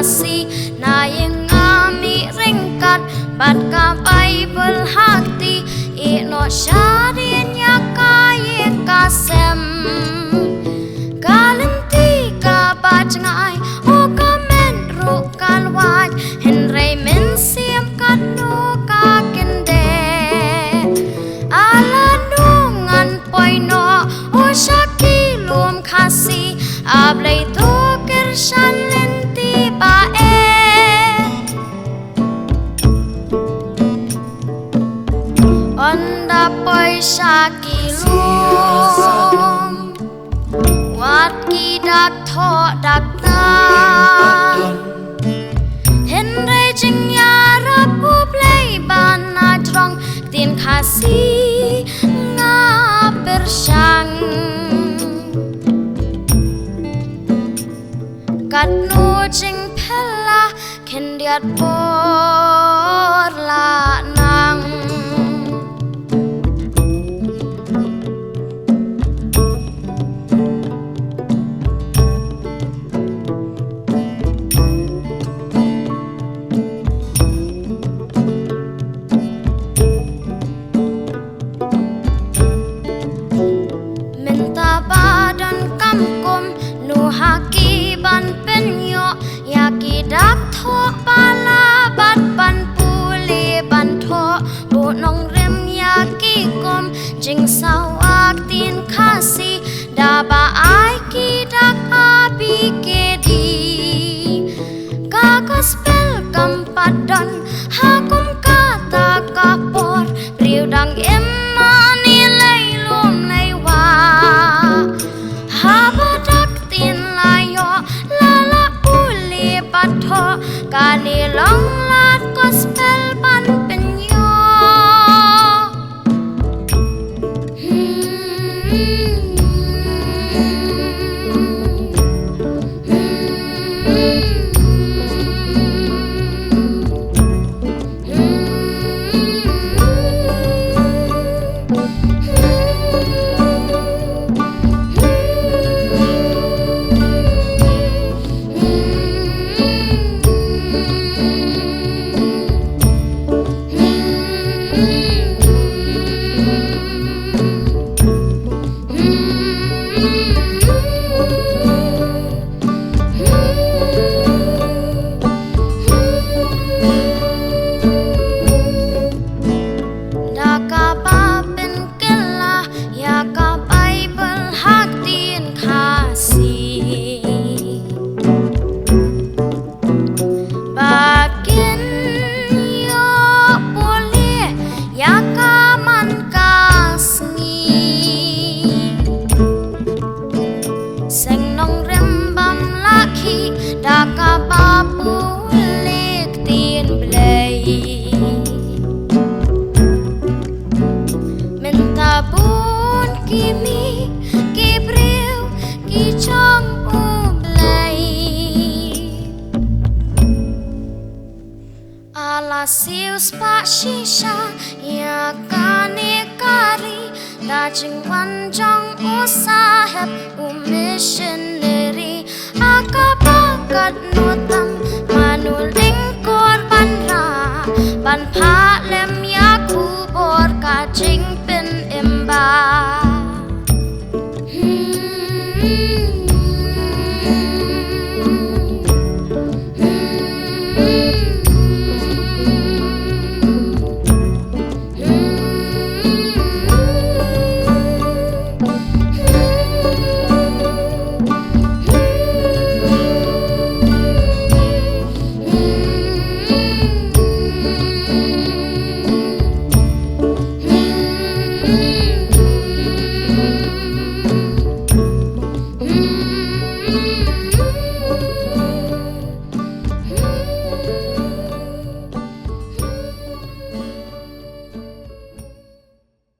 kasih na yang ami ringkat bat kapai belhati ino syarinya kaya kasem kalenti kabacngai o kamen rukal waj henry men siap kanu kakende ala nungan poino o syaki lum kasih ablay to kershan lenti bae onda poy syaki lum wat kidak tho dak tan henry jing ya rapu play bana jrong tin kasih ngaper syang kat nu jing phela kendiat por la nang minta badan kamkum nu haki ban penyo yaki dak tho pala bat ban puli ban tho bu nong rem yaki kom jing sawak tin kasih daba ai ki dak abi kedi kakos pel kampadon hakum kata kapor priudang emani leilum leiwa habadak tin layo lala puli patho kani long lat gospel ban penyo daka papu lik tin blay minta bun kimi kibriu ki chong u blay ala sius pa shisha ya kani kari da jingwan jong u sahab u missionary akapa